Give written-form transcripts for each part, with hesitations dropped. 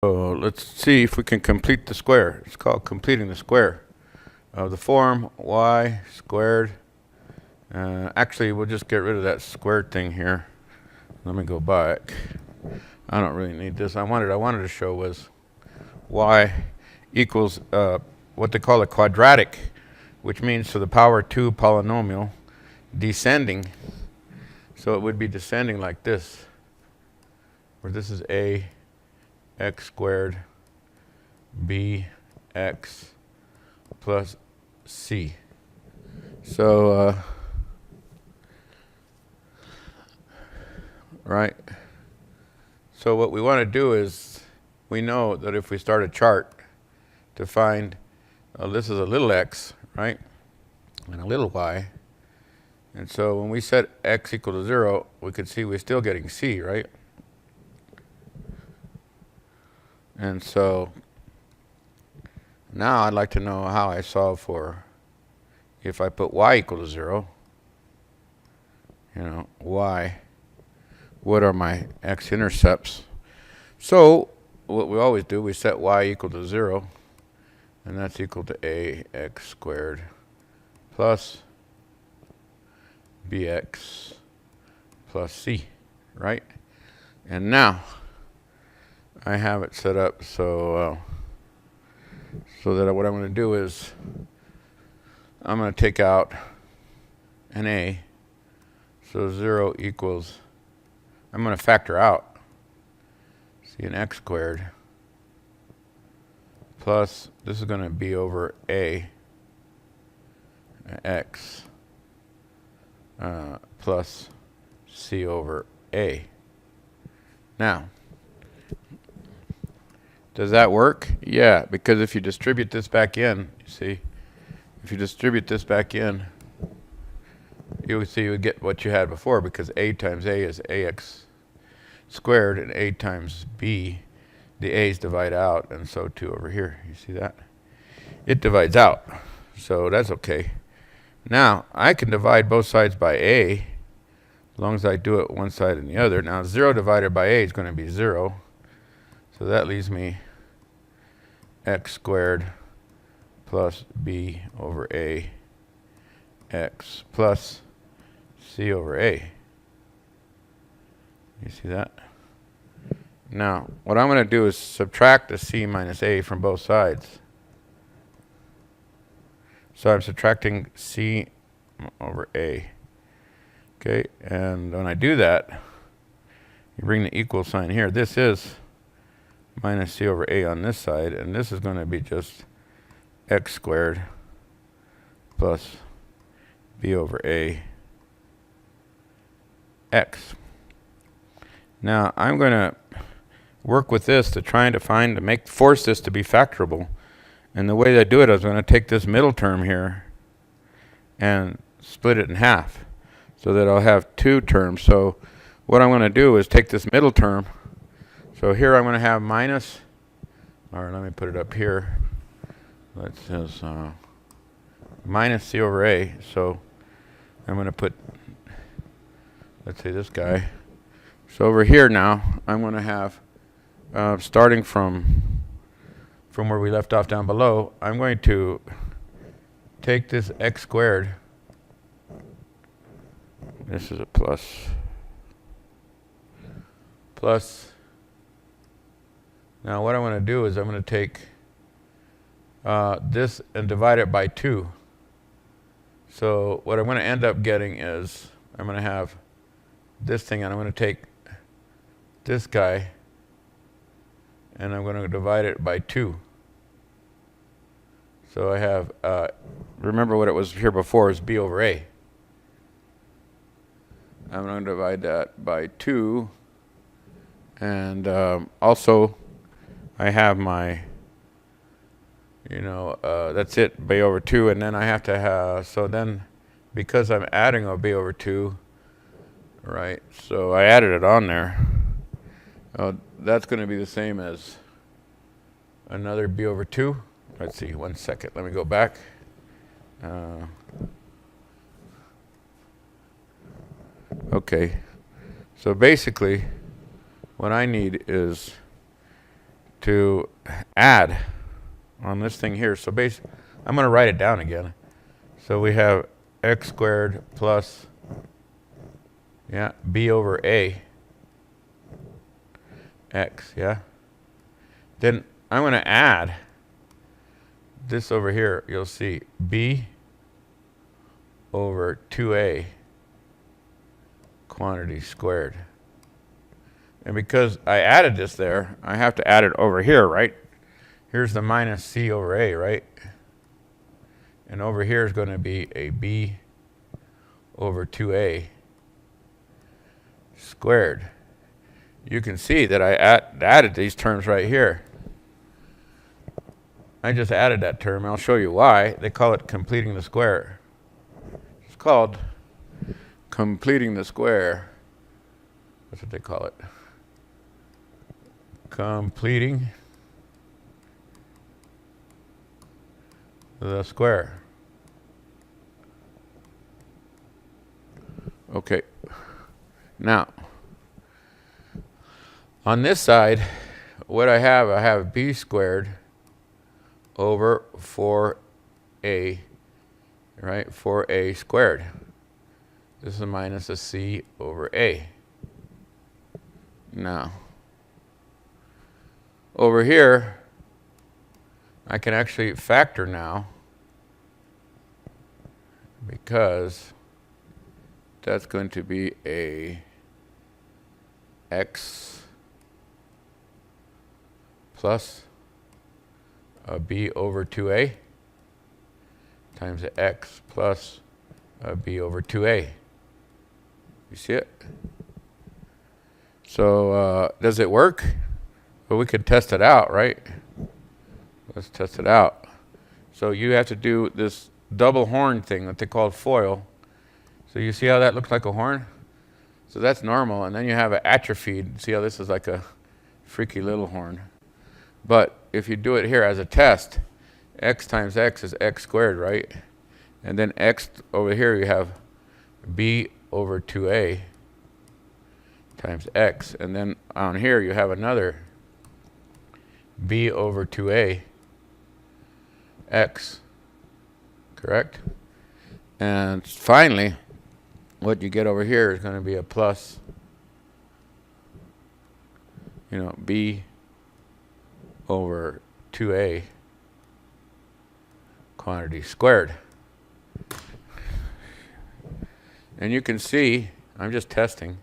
So let's see if we can complete the square. It's called completing the square of the form y squared. Actually, we'll just get rid of that squared thing here. Let me go back. I don't really need this. I wanted to show was y equals what they call a quadratic, which means to the power 2 polynomial descending. So it would be descending like this, where this is a x squared bx plus c. So, right. So what we want to do is, we know that if we start a chart to find, this is a little x, right, and a little y. And so when we set x equal to 0, we could see we're still getting c, right? And so now I'd like to know how I solve for, if I put y equal to 0, y, what are my x-intercepts? So what we always do, we set y equal to 0, and that's equal to ax squared plus bx plus c, right? And now I have it set up so that what I'm going to do is I'm going to take out an a. So 0 equals, I'm going to factor out, see, an x squared plus, this is going to be over a x plus c over a. Now, does that work? Yeah, because if you distribute this back in, you see, if you distribute this back in, you would see you would get what you had before, because a times a is ax squared, and a times b, the a's divide out, and so too over here. You see that? It divides out, so that's okay. Now, I can divide both sides by a, as long as I do it one side and the other. Now, 0 divided by a is going to be 0, so that leaves me x squared plus b over a x plus c over a. You see that? Now, what I'm going to do is subtract the c minus a from both sides. So I'm subtracting c over a. Okay, and when I do that, you bring the equal sign here. This is minus c over a on this side, and this is going to be just x squared plus b over a x. Now I'm going to work with this to try to force this to be factorable. And the way that I do it is I'm going to take this middle term here and split it in half, so that I'll have two terms. So what I'm going to do is take this middle term. So here I'm going to have minus, or let me put it up here. That says minus c over a. So I'm going to put, let's say, this guy. So over here now, I'm going to have, starting from where we left off down below, I'm going to take this x squared. This is a plus. Now what I'm going to do is I'm going to take this and divide it by 2. So what I'm going to end up getting is I'm going to have this thing, and I'm going to take this guy and I'm going to divide it by 2. So I have, remember what it was here before, is b over a. I'm going to divide that by 2. And also, I have my, that's it, b over 2. And then I have to have, so then, because I'm adding a b over 2, right, so I added it on there. That's going to be the same as another b over 2. Let's see, 1 second. Let me go back. Okay. So basically, what I need is to add on this thing here. So basically, I'm going to write it down again. So we have x squared plus, yeah, b over a x, yeah. Then I'm going to add this over here. You'll see b over 2a quantity squared. And because I added this there, I have to add it over here, right? Here's the minus c over a, right? And over here is going to be a b over 2a squared. You can see that I added these terms right here. I just added that term. I'll show you why. They call it completing the square. It's called completing the square. That's what they call it. Completing the square. Okay. Now, on this side, what I have b squared over 4a, right? 4a squared. This is minus a c over a. Now, over here, I can actually factor now because that's going to be a x plus a b over 2a times a x plus a b over 2a. You see it? So does it work? Well, we could test it out, right? Let's test it out. So you have to do this double horn thing that they call FOIL. So you see how that looks like a horn? So that's normal. And then you have an atrophied. See how this is like a freaky little horn. But if you do it here as a test, x times x is x squared, right? And then x over here you have b over 2a times x. And then on here you have another b over 2a x, correct? And finally, what you get over here is going to be a plus, b over 2a quantity squared. And you can see, I'm just testing,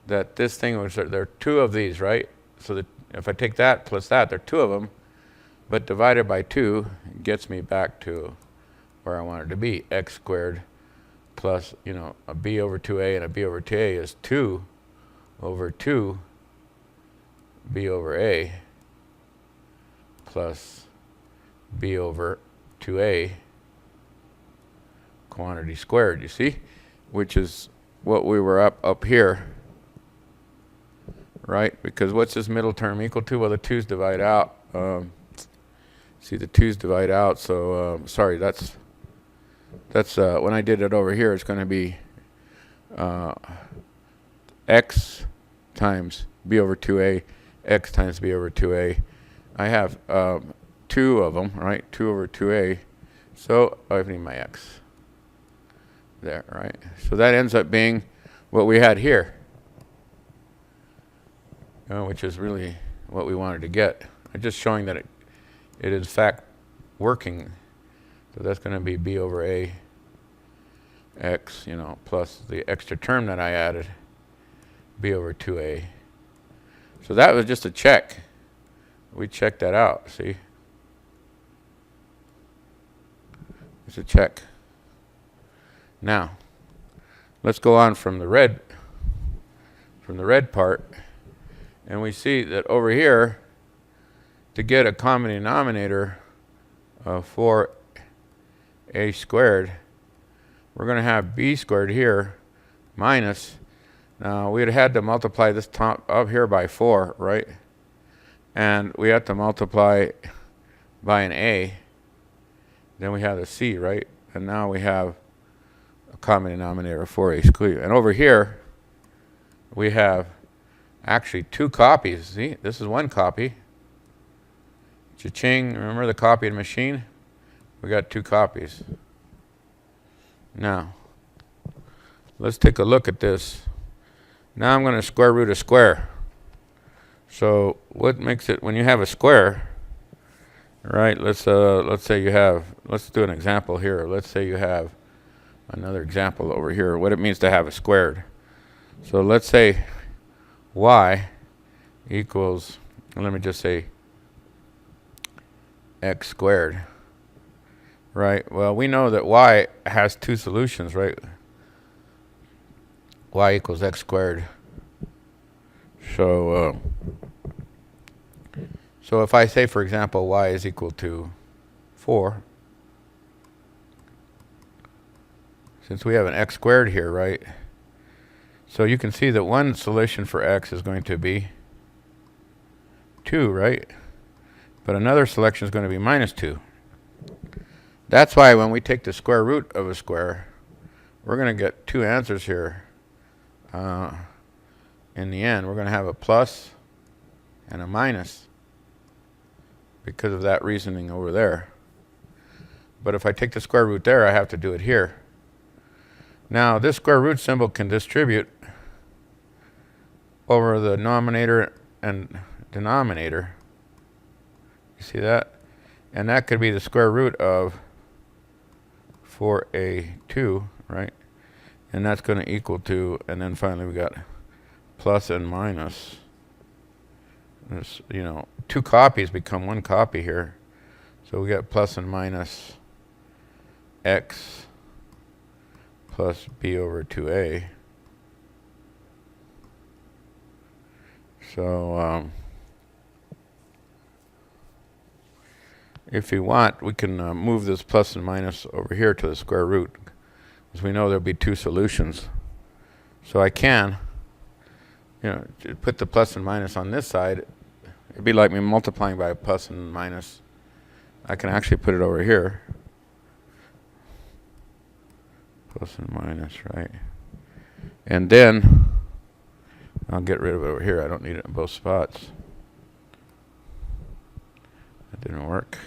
that this thing was, there are two of these, right? So that if I take that plus that, there are two of them, but divided by 2 gets me back to where I want it to be. X squared plus, a b over 2a and a b over 2a is 2 over 2 b over a plus b over 2a quantity squared, you see? Which is what we were up here, right? Because what's this middle term equal to? Well, the 2's divide out. See, the 2's divide out, so sorry, that's when I did it over here, it's going to be x times b over 2a, x times b over 2a. I have 2 of them, right? 2 over 2a. So I need my x there, right? So that ends up being what we had here, which is really what we wanted to get. I'm just showing that it is in fact working. So that's going to be b over a x, plus the extra term that I added, b over 2a. So that was just a check. We checked that out, see? It's a check. Now, let's go on from the red part, and we see that over here, to get a common denominator of 4a squared, we're going to have b squared here minus, now we'd had to multiply this top up here by 4, right? And we have to multiply by an a, then we have a c, right? And now we have a common denominator of 4a squared. And over here, we have actually 2 copies. See, this is one copy, Cha-ching, remember the copied machine? We got 2 copies. Now, let's take a look at this. Now I'm going to square root a square. So what makes it, when you have a square, right, let's say you have, let's do an example here. Let's say you have another example over here, what it means to have a squared. So let's say y equals, let me just say x squared, right? Well, we know that y has 2 solutions, right? Y equals x squared. So if I say, for example, y is equal to 4, since we have an x squared here, right? So you can see that one solution for x is going to be 2, right? But another selection is going to be minus 2. That's why when we take the square root of a square, we're going to get 2 answers here. In the end, we're going to have a plus and a minus because of that reasoning over there. But if I take the square root there, I have to do it here. Now, this square root symbol can distribute over the numerator and denominator. You see that? And that could be the square root of 4a2, right? And that's going to equal to, and then finally we got plus and minus. There's, 2 copies become 1 copy here. So we got plus and minus x plus b over 2a. So if you want, we can move this plus and minus over here to the square root, because we know there'll be 2 solutions. So I can, put the plus and minus on this side. It'd be like me multiplying by a plus and minus. I can actually put it over here. Plus and minus, right? And then I'll get rid of it over here. I don't need it in both spots. That didn't work.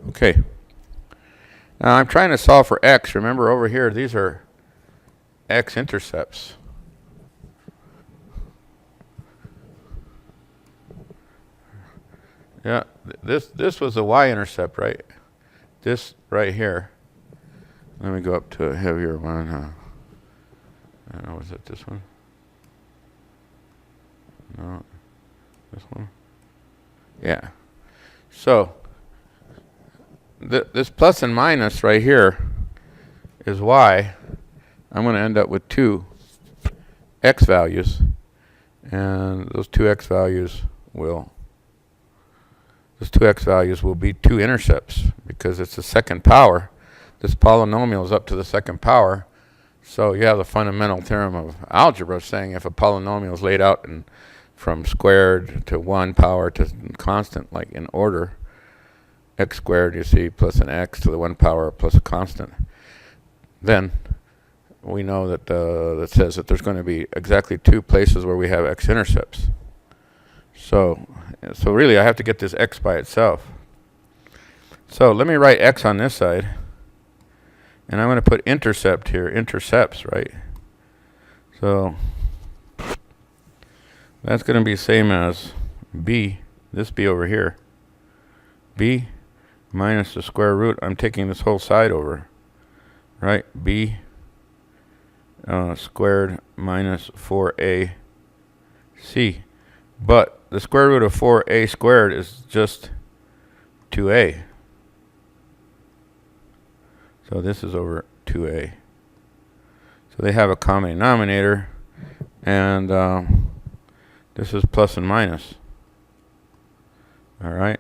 Okay. Now I'm trying to solve for x. Remember over here, these are x-intercepts. Yeah, this was a y-intercept, right? This right here. Let me go up to a heavier one. I don't know, was it this one? No, this one? Yeah. So, this plus and minus right here is y. I'm going to end up with 2 x values. And those 2 x values will be 2 intercepts because it's the second power. This polynomial is up to the second power. So you have the fundamental theorem of algebra saying if a polynomial is laid out from squared to 1 power to constant, like in order, x squared, you see, plus an x to the 1 power plus a constant, then we know that that says that there's going to be exactly 2 places where we have x-intercepts. So really I have to get this x by itself. So let me write x on this side. And I'm going to put intercept here, intercepts, right? So that's going to be same as b, this b over here. B minus the square root. I'm taking this whole side over, right? B squared minus 4ac. But the square root of 4a squared is just 2a. So this is over 2a. So they have a common denominator, and this is plus and minus. All right.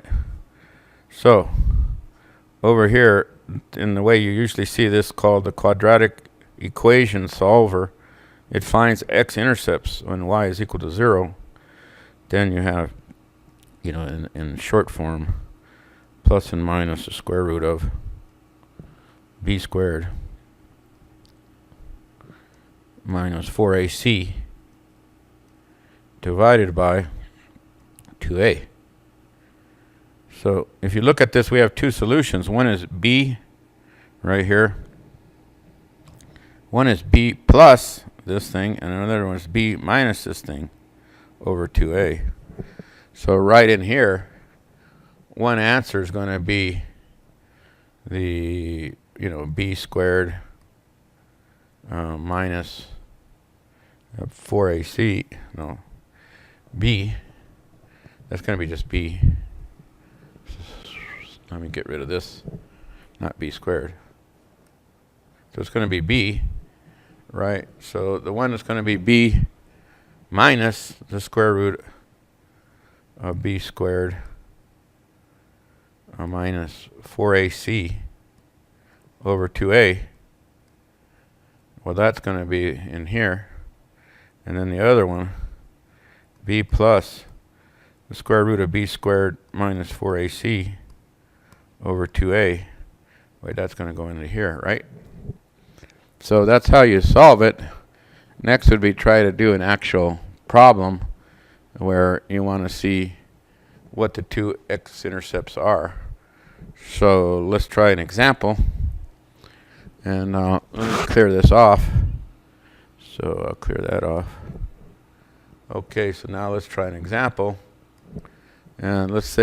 So over here, in the way you usually see this called the quadratic equation solver, it finds x-intercepts when y is equal to 0. Then you have, in short form, plus and minus the square root of b squared minus 4ac divided by 2a. So if you look at this, we have two solutions. One is b right here. One is b plus this thing, and another one is b minus this thing over 2a. So right in here, one answer is going to be the, b squared minus 4ac. No, b. That's going to be just b. Let me get rid of this. Not b squared. So it's going to be b, right? So the one that's going to be b minus the square root of b squared minus 4ac over 2a. Well, that's going to be in here. And then the other one, b plus the square root of b squared minus 4ac over 2a. Wait, that's going to go into here, right? So that's how you solve it. Next would be try to do an actual problem where you want to see what the two x-intercepts are. So let's try an example. And let me clear this off. So I'll clear that off. Okay, so now let's try an example. And let's say